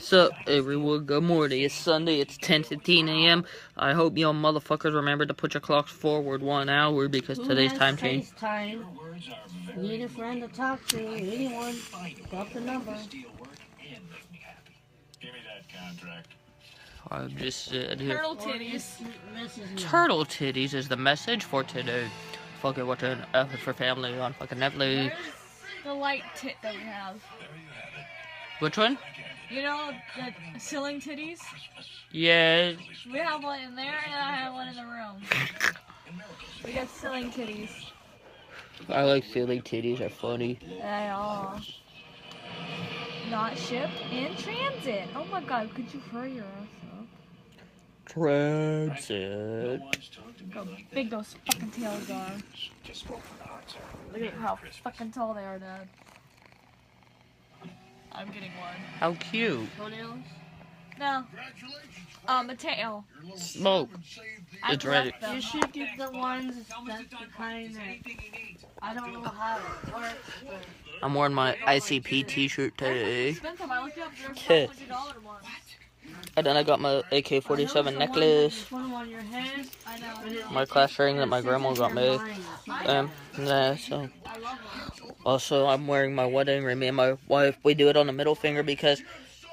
Sup, everyone? Good morning. It's Sunday. It's 10:15 a.m. I hope y'all motherfuckers remember to put your clocks forward 1 hour because today's time change. FaceTime? Need a friend to talk to. Anyone? Got the number. Give me that contract. I just said here. Turtle titties. Turtle titties is the message for today. Fucking watching F is for Family on fucking Netflix. Where's the light tit that we have? Which one? You know, the ceiling titties? Yeah. We have one in there, and I have one in the room. We got ceiling titties. I like ceiling titties. Are funny. They are. Not shipped in transit. Oh my god, could you hurry your ass up? Transit. How big those fucking tails are. Look at how fucking tall they are, Dad. I'm getting one. How cute. Toenails? No. A tail. Smoke. It's ready. You should get the ones that's the kind that I don't know how it works, but I'm wearing my ICP t-shirt today. Expensive. I looked it up. They're $500 ones. And then I got my AK-47 necklace. Put them on your head. I know. My class ring that my grandma got me. Yeah, so. Also, I'm wearing my wedding ring. Me and my wife, we do it on the middle finger because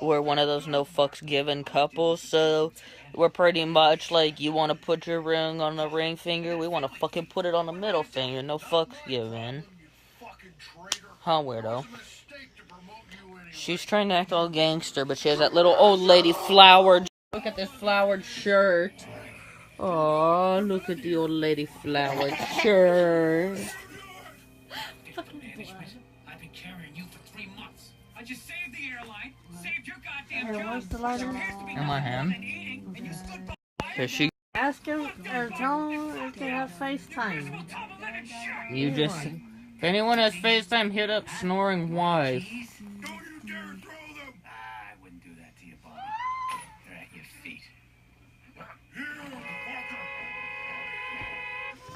we're one of those no fucks given couples. So, we're pretty much like, you want to put your ring on the ring finger, we want to fucking put it on the middle finger. No fucks given. Huh, weirdo? She's trying to act all gangster, but she has that little old lady flowered. Look at this flowered shirt. Oh, look at the old lady flowered shirt. I've been carrying you for 3 months. I just saved the airline, saved your goddamn Hey, job. where's the lighter? In my hand. Here she. Ask them or tell them if they have FaceTime. You just. If anyone has FaceTime, hit up Snoring Wife. Don't you dare throw them! I wouldn't do that to you, Bobby. They're at your feet.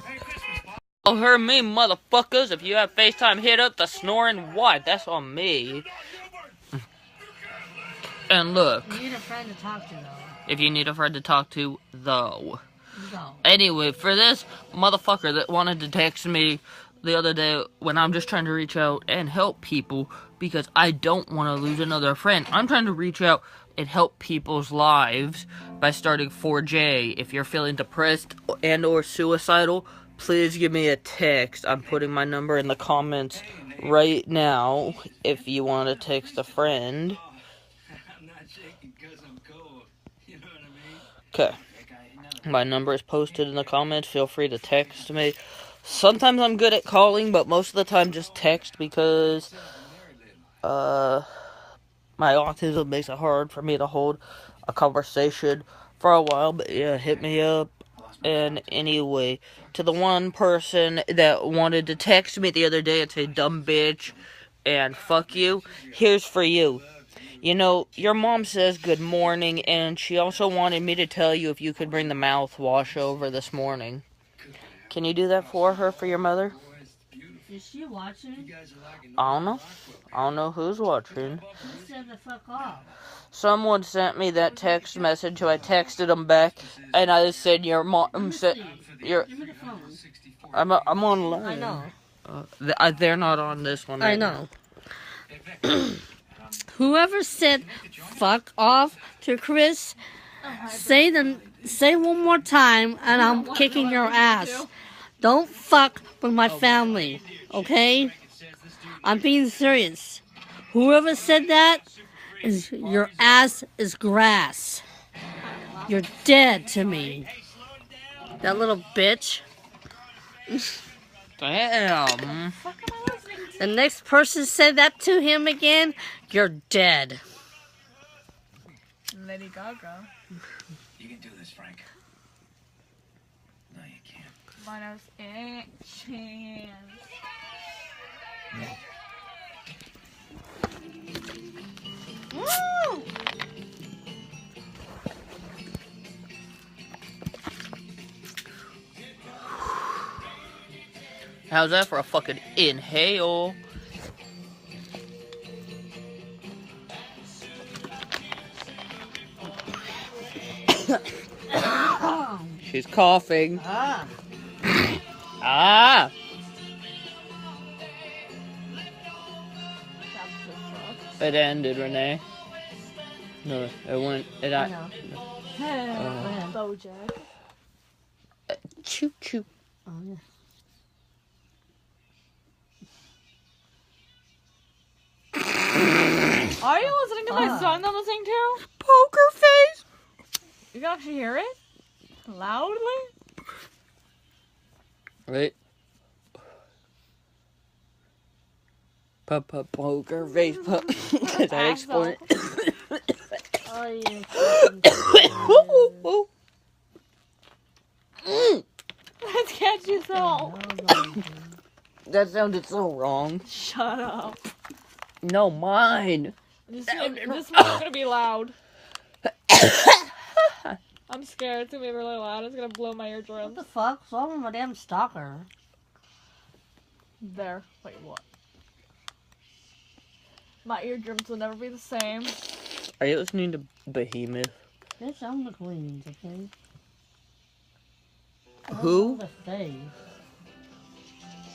Merry Christmas, Bob. Oh, her me, motherfuckers. If you have FaceTime, hit up the Snoring Wife. That's on me. And look. You need a friend to talk to, though. If you need a friend to talk to, though. Go. Anyway, for this motherfucker that wanted to text me the other day when I'm just trying to reach out and help people because I don't want to lose another friend. I'm trying to reach out and help people's lives by starting 4J. If you're feeling depressed and or suicidal, please give me a text. I'm putting my number in the comments right now if you want to text a friend. I'm not shaking because I'm cold. You know what I mean? Okay. My number is posted in the comments. Feel free to text me. Sometimes I'm good at calling, but most of the time just text because my autism makes it hard for me to hold a conversation for a while. But yeah, hit me up. And anyway, to the one person that wanted to text me the other day and say dumb bitch and fuck you, here's for you. You know, your mom says good morning, and she also wanted me to tell you if you could bring the mouthwash over this morning. Can you do that for her, for your mother? Is she watching? I don't know. I don't know who's watching. She said to fuck off. Someone sent me that text message, so I texted them back, and I said, your mom said, Give me the phone. I'm online. I know. They're not on this one. I know. Whoever said fuck off to Chris, say one more time and I'm kicking your ass. Don't fuck with my family, okay? I'm being serious. Whoever said that, your ass is grass. You're dead to me. That little bitch. Damn. The next person said that to him again, you're dead. Lady Gaga. You can do this, Frank. No, you can't. Minus a chance. Woo! How's that for a fucking inhale? She's coughing. Ah. Ah! It ended, Renee. No, it went. It. I know. Bojack. Choo choo. Oh, yeah. Are you listening to my song that I'm listening to? Poker face. You can actually hear it? Loudly? Wait. Poker face. Did I explain it? Oh, yeah. Let's catch you so. That sounded so wrong. Shut up. No, mine. This one's gonna be loud. I'm scared. It's gonna be really loud. It's gonna blow my What eardrums. the fuck? What's wrong with my damn stalker? There. Wait, what? My eardrums will never be the same. Are you listening to Behemoth? Bitch, I'm the queen, okay? Who? The face.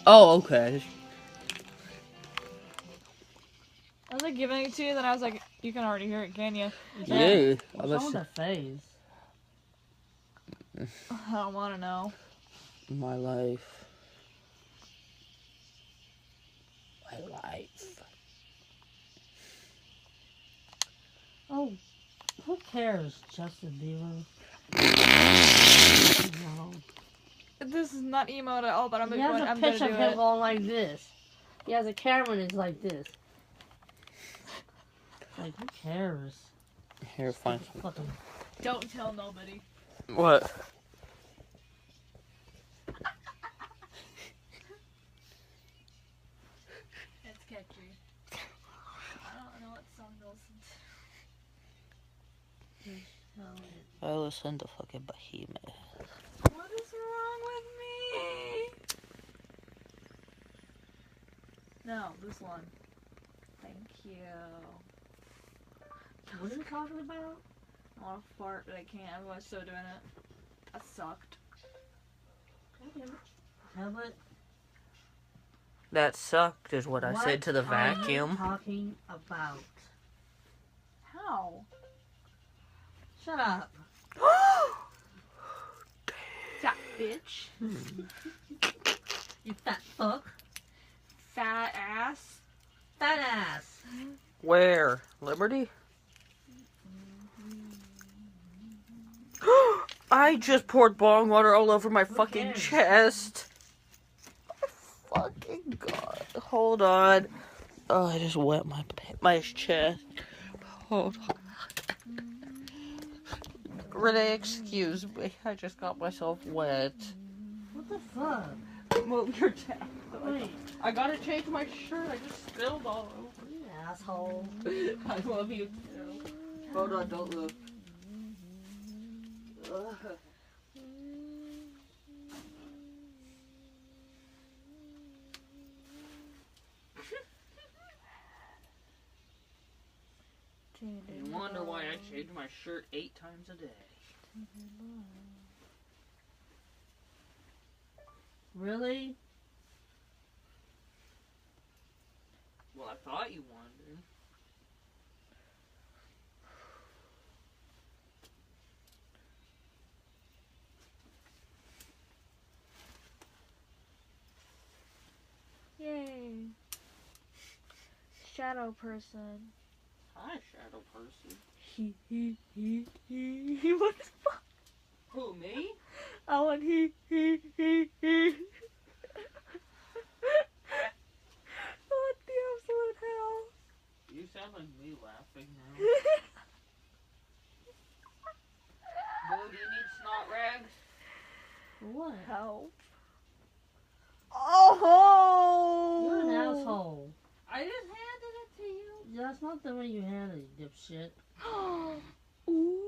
Oh, okay. I was like giving it to you, then I was like, you can already hear it, can you? Yeah. What's wrong with the face? I don't want to know. My life. My life. Oh, who cares, Justin Bieber? No. This is not emo at all, but I'm He gonna has a do picture of him it. going like this. He has a camera and it's like this. Like, who cares? Here, find some. Fucking Don't tell nobody. What? It's catchy. I don't know what song to listen to. I listen to fucking Behemoth. What is wrong with me? No, this one. Thank you. What are you talking about? I want to fart, but I can't. I was so doing it. That sucked. Tablet. That sucked, is what I said to the What are you vacuum. talking about? How? Shut up. Fat bitch. You fat fuck. Fat ass. Fat ass. Where? Liberty? I just poured bong water all over my fucking cares? chest. Oh, fucking God. Hold on. Oh, I just wet my chest. Hold on. Renee, excuse me. I just got myself wet. What the fuck? Move your towel. Wait, I gotta change my shirt. I just spilled all over. you asshole. I love you too. Hold on, don't look. Ugh. You wonder why I change my shirt 8 times a day. Really? Well, I thought you wondered. Yay. Shadow person. Hi, shadow person. What the fuck? Who, me? I went he. What the absolute hell? You sound like me laughing now. Boo, do you need snot rags? What? Help. Oh! You're an asshole. I just handed it to you. That's not the way you handle it, dipshit. Ooh.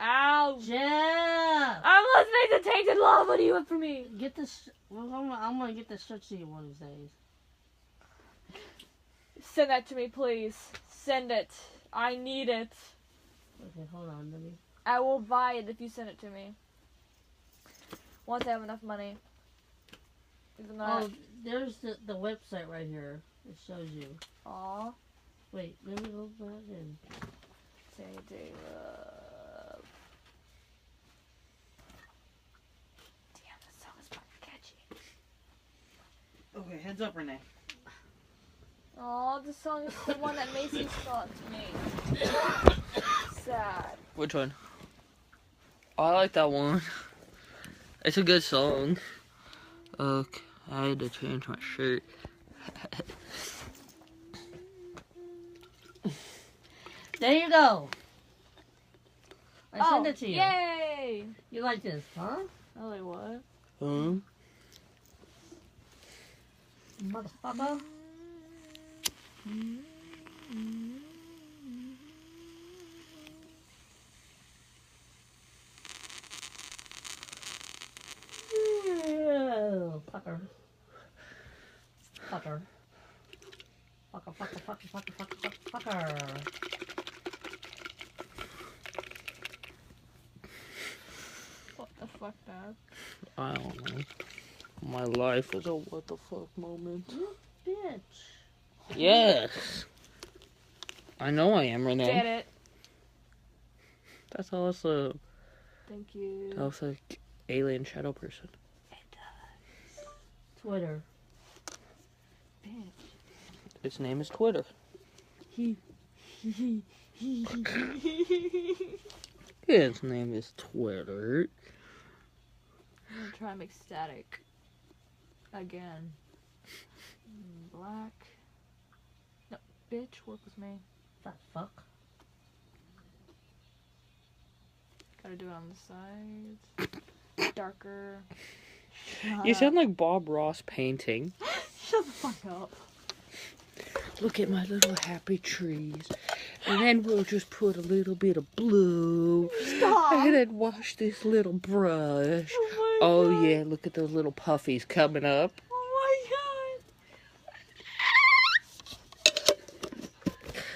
Ow. Jeff! I'm listening to Tainted Love. What do you want from me? Get this. Well, I'm gonna get this shirt to you one of these days. Send that to me, please. Send it. I need it. Okay, hold on, let me. I will buy it if you send it to me. Once I have enough money. If not, Oh, there's the website right here. It shows you. aw. Wait, let me go back in. Say love. Damn, this song is fucking catchy. Okay, heads up, Renee. Aw, this song is the one that Macy sent to me. Sad. Which one? Oh, I like that one. It's a good song. Okay, I had to change my shirt. There you go. I sent it to you. Yay! You like this, huh? Oh, like what? Huh? Motherfucker. Fucker. Fucker. Fucker. What the fuck, Dad? I don't know. My life is a what the fuck moment. Bitch. Yes. I know I am, Renee. Get it. That's also Thank you. that's a alien shadow person. Twitter. Bitch. Its name is Twitter. Its name is Twitter. I'm gonna try and make static. Again. Black. No, bitch, work with me. That fuck. Gotta do it on the sides. Darker. You sound like Bob Ross painting. Shut the fuck up. Look at my little happy trees. And then we'll just put a little bit of blue. Stop. And then wash this little brush. Oh my God. Yeah, look at those little puffies coming up. Oh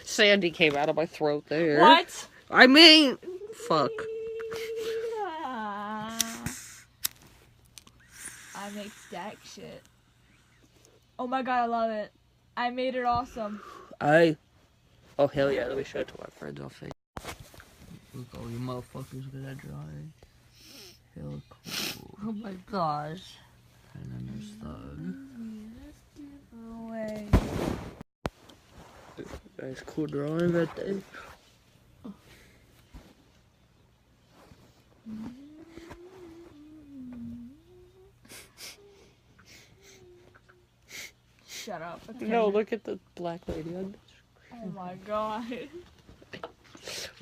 Sandy came out of my throat my there. God. What? I mean, fuck. I make static shit. Oh my God, I love it. I made it awesome. Oh, hell yeah, let me show it to my friends on Facebook. Look, all you motherfuckers gonna drawing. Hell cool. Oh my gosh. And then there's Thug. Away. Nice cool drawing right there. Shut up. Okay. No, look at the black lady on Oh my God.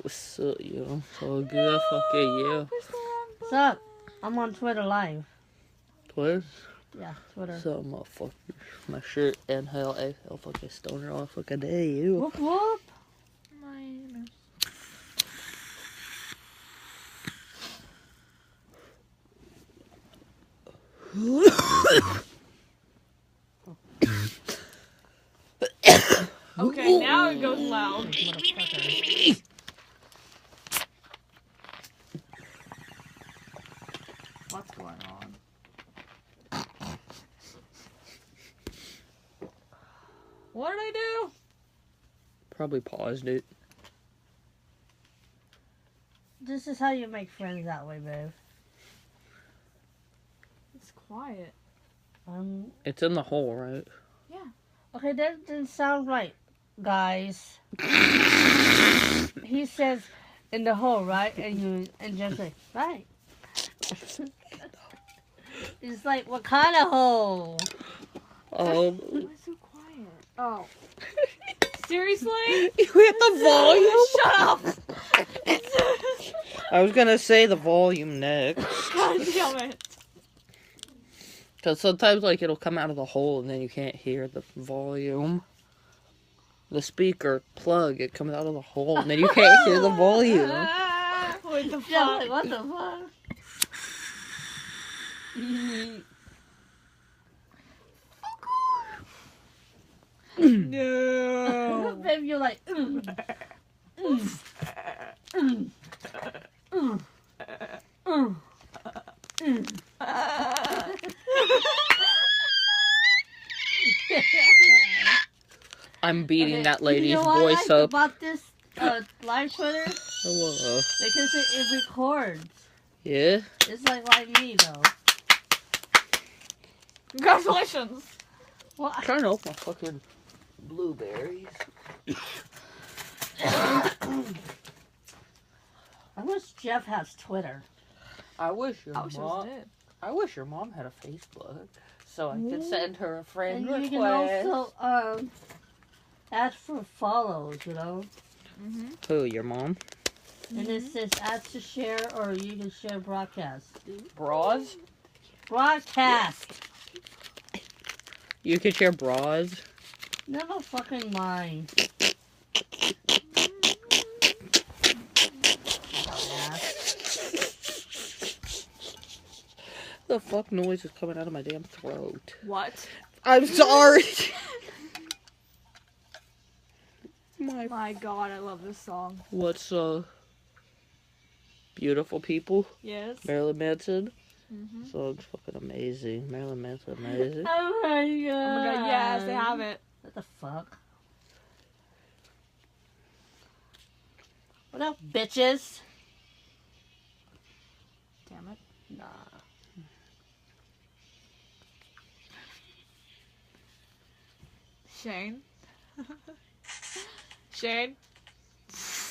What's up, yo? So good, fucking yeah. Push the wrong button. What's up? I'm on Twitter Live. Twitter? Yeah, Twitter. What's up, motherfucker? My shirt and hell, hell fucking stoner all fucking day, you. Whoop whoop. Mine. Okay, now it goes loud. Motherfucker. What's going on? What did I do? Probably paused it. This is how you make friends that way, babe. It's quiet. It's in the hole, right? Okay, that didn't sound right, guys. He says in the hole, right? And just like, right. It's like, what kind of hole? Why is it so quiet? Oh. Seriously? You hit the volume? Shut up! I was gonna say the volume next. God damn it. Because sometimes, like, it'll come out of the hole and then you can't hear the volume. The speaker plug, it comes out of the hole and then you can't hear the volume. What the Yeah, fuck? like, what the fuck? No. Babe, you're like, I'm beating Okay, that you lady's know what I voice like up. about this live Twitter? Hello. Because it records. Yeah? It's like me though. Congratulations. Well, I'm trying to open my fucking blueberries. I wish Jeff has Twitter. I wish your I wish it was dead. I wish your mom had a Facebook so I could send her a friend And request. you can also ask for follows, you know. Who, your mom? And it says ask to share or you can share broadcast. Bras? Broadcast! You could share bras? Never fucking mind. The fuck noise is coming out of my damn throat? What? I'm sorry! My God, I love this song. What's, Beautiful People? Yes. Marilyn Manson? Mm-hmm. Song's fucking amazing. Marilyn Manson, amazing. Oh my god. Oh my God, yes, they have it. What the fuck? What up, bitches? Damn it. Nah. Shane. Shane.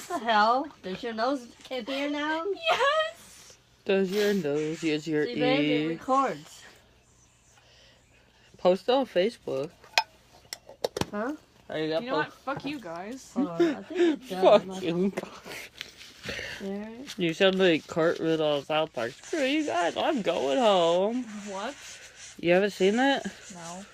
What the hell? Does your nose get here now? Yes. Does your nose use your See, babe, it E? records. Post it on Facebook. Huh? There you go. You know what? Fuck you guys. Hold on, I think it does. Fuck you. There. You sound like Cartman on South Park. Screw you guys, I'm going home. What? You haven't seen that? No.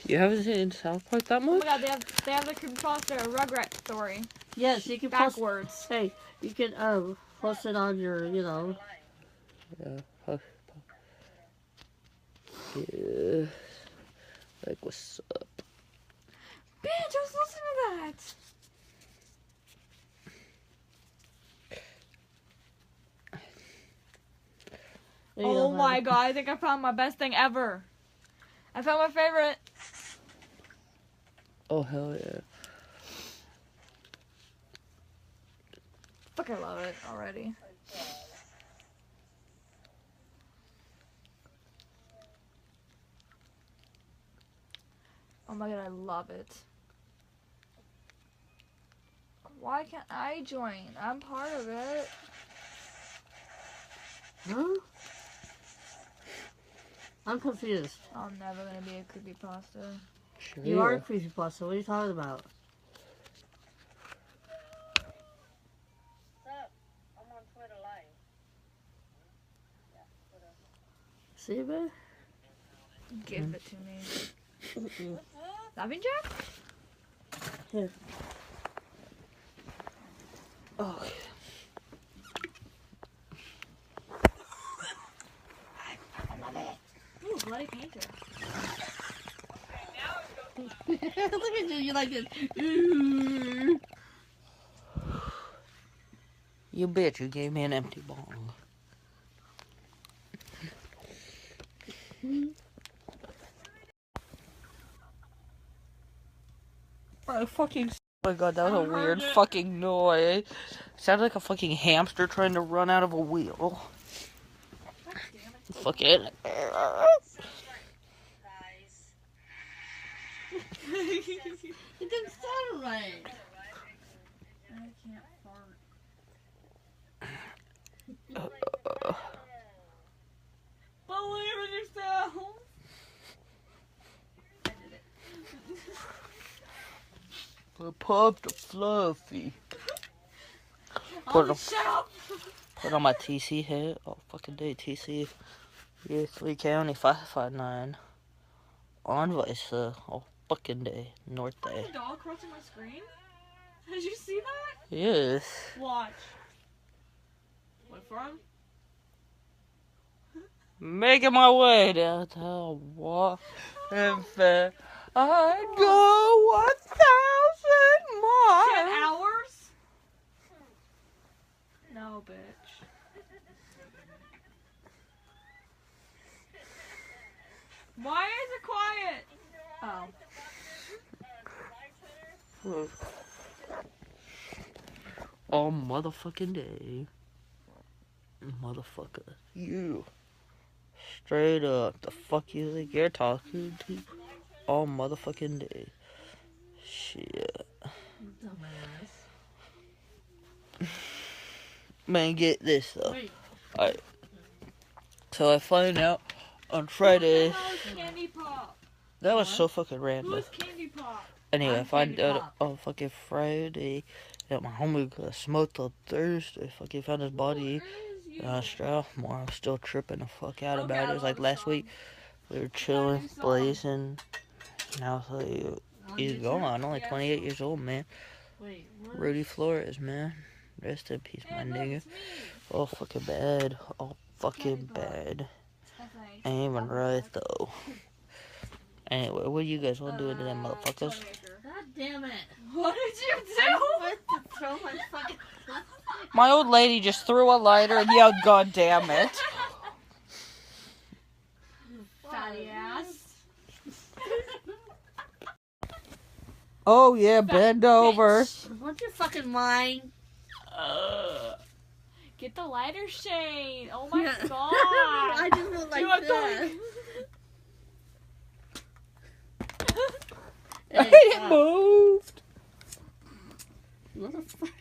You haven't seen South Park that Oh much? my God, they have the composter Rugrat story Yes, you can post. backwards. Hey, you can post it on your, you know. Yeah. Yeah. Like, what's up? Bitch, I was listening to that. There you Oh go, my honey. God, I think I found my best thing ever. I found my favorite. Oh, hell yeah. Fuck, I love it already. Oh my God, I love it. Why can't I join? I'm part of it. Huh? I'm confused. I'm never gonna be a creepypasta. Sure. You are a creepypasta. What are you talking about? See, babe? Give it to me. Laughing Jack? Here. Oh. Ooh, bloody painter. Look at you. You like this. Ooh. You bitch, you gave me an empty bong. I fucking. Oh my god, that was a weird fucking noise. Sounded like a fucking hamster trying to run out of a wheel. Fuck it. It didn't sound right. I can't fart. Believe in yourself. I popped a fluffy. Oh, shut up. Put on my TC hat. Oh, fucking day, TC. Yes, Lee County 559. On Visa. Oh, fucking day. North Day. The dog crossing my screen? Did you see that? Yes. Watch. Wait for him. Making my way downtown. Walk and fair. I'd go 1,000 10 miles. hours? No, bitch. Why is it quiet? Oh. All motherfucking day. Motherfucker. You. Straight up. The fuck you think you're talking to? All motherfucking day. Shit. Dumbass. Man, get this though. Wait. Alright. So I find out on Friday. Candy pop. That was so fucking random. Who's candy pop? Anyway, I I'm find Candy out Pop. on fucking Friday that my homie got smoked on Thursday. Fucking found his body in Strathmore. I'm still tripping the fuck out about it. It was like last week. We were chilling, blazing. Now it's like, he's gone. Only 28 years old, man. Wait, what? Rudy Flores, man. Rest in peace, my Hey, look, nigga. it's me. Oh, fucking bad. Oh, fucking bad. Ain't even right, though. Anyway, what you guys all doing to them motherfuckers? God damn it. What did you I do? went to throw my fucking... My old lady just threw a lighter and yelled, "God damn it." Fatty ass. Oh, yeah, bend over. What's your fucking mind? Get the lighter shade. Oh my Yeah. god. I just went like You are that. I Hey, it stop. moved. Motherfucker.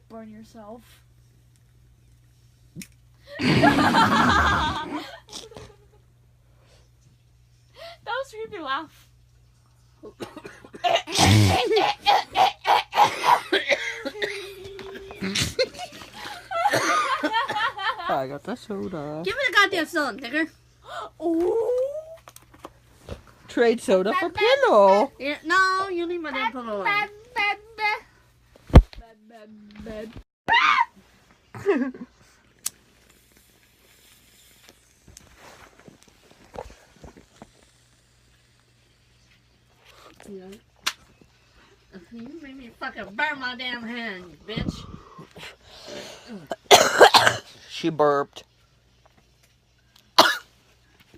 Burn yourself. That was a creepy laugh. I got the soda. Give me the goddamn soda, nigger. Ooh. Trade soda for pillow. Yeah, no, you leave my damn pillow alone. Bed. Yeah. You made me fucking burn my damn hand, you bitch. She burped. Hey,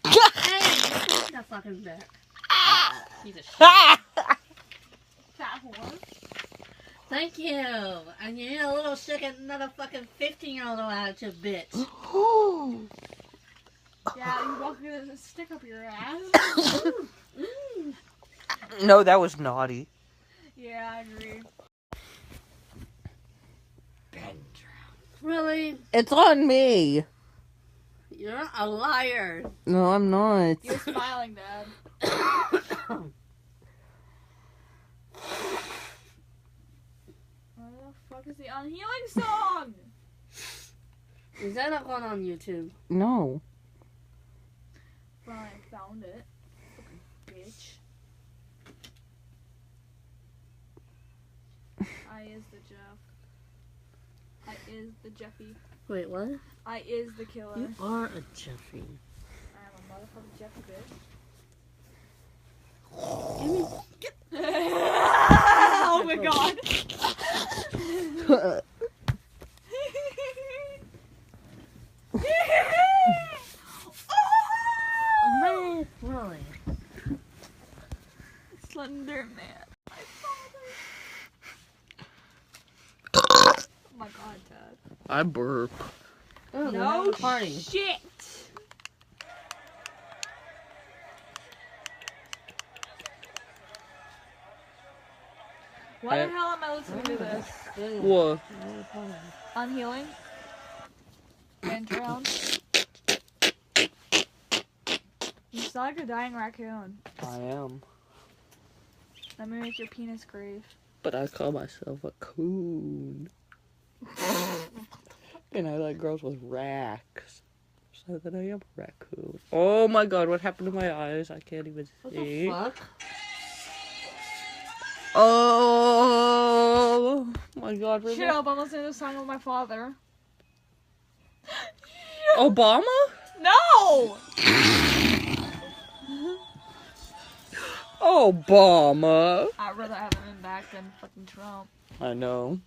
get that fucking back. Piece of shit. Fat whore. Thank you. And you need a little second, another fucking 15-year-old attitude, bitch. Yeah, you walk with a stick up your ass. No, that was naughty. Yeah, I agree. Really? It's on me. You're a liar. No, I'm not. You're smiling, Dad. Where the fuck is the unhealing song? Is that not going on YouTube? No. Well, I found it. Fucking bitch. I is the Jeff. I is the Jeffy. Wait, what? I is the killer. You are a Jeffy. I am a motherfucking Jeffy bitch. Give me... Oh my god. Man, really? Slender man. My father. Oh my god, Dad. I burp. Oh, No party. shit. Why the hell am I listening to this? What? Unhealing? And drowned? You sound like a dying raccoon. I am. Let me make your penis grave. But I call myself a coon. And I like girls with racks. So that I am a raccoon. Oh my god, what happened to my eyes? I can't even What see. the fuck? Oh my god, really? Shut up, I'm listening to a song with my father. Obama? No! Obama. I'd rather have him back than fucking Trump. I know.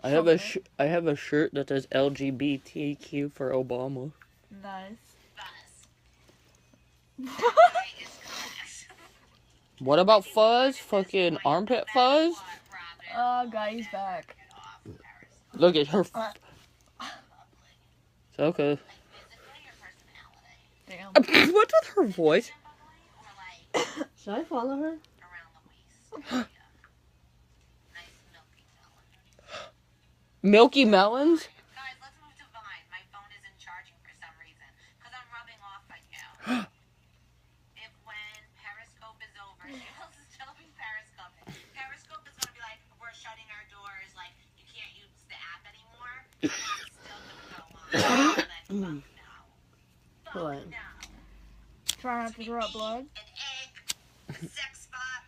I have a shirt that says LGBTQ for Obama. Nice. What about fuzz? Fucking armpit fuzz? Guy's back. Look at her. Okay. Damn. What's with her voice? Should I follow her? Milky melons? Guys, let's move to Vine. My phone isn't charging for some reason. Because I'm rubbing off right now. If when Periscope is over, she else is still be Periscope. Periscope is going to be like, we're shutting our doors. Like, you can't use the app anymore. And it's still going to go on. Like, fuck no. What? No. Try not to throw up blood. An egg. A sex spot.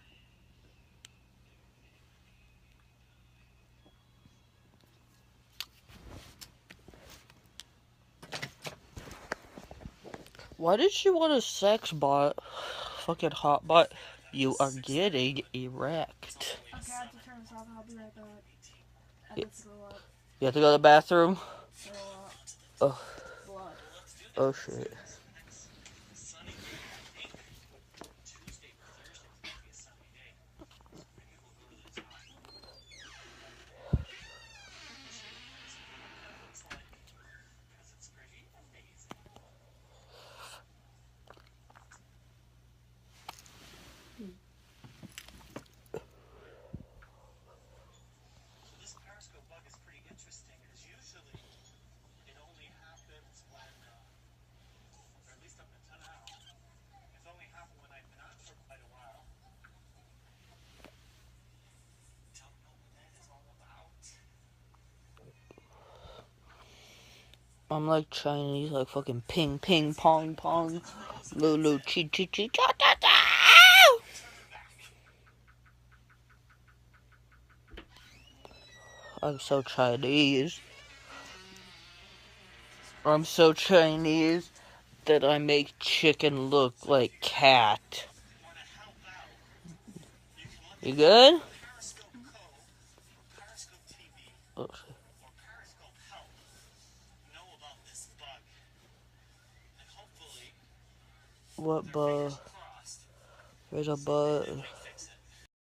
Why did she want a sex bot? Fucking hot bot. You are getting erect. Okay, I have to turn this off. I'll be right back. I have to throw up. You have to go to the bathroom? Throw up. Oh, Blood. oh shit. This Periscope bug is pretty interesting because usually it only happens when, or at least up until now, it's only happened when I've been on for quite a while. Don't know what that is all about. I'm like Chinese, like fucking ping, ping, pong, pong. Lulu, chi, chi, chi, cha, cha, cha. I'm so Chinese. I'm so Chinese that I make chicken look like cat. Want to help out? You can look You good? at Periscope Code, Periscope TV, Oh, or Periscope Help. Know about this bug. And hopefully, what bug? crossed. There's a bug.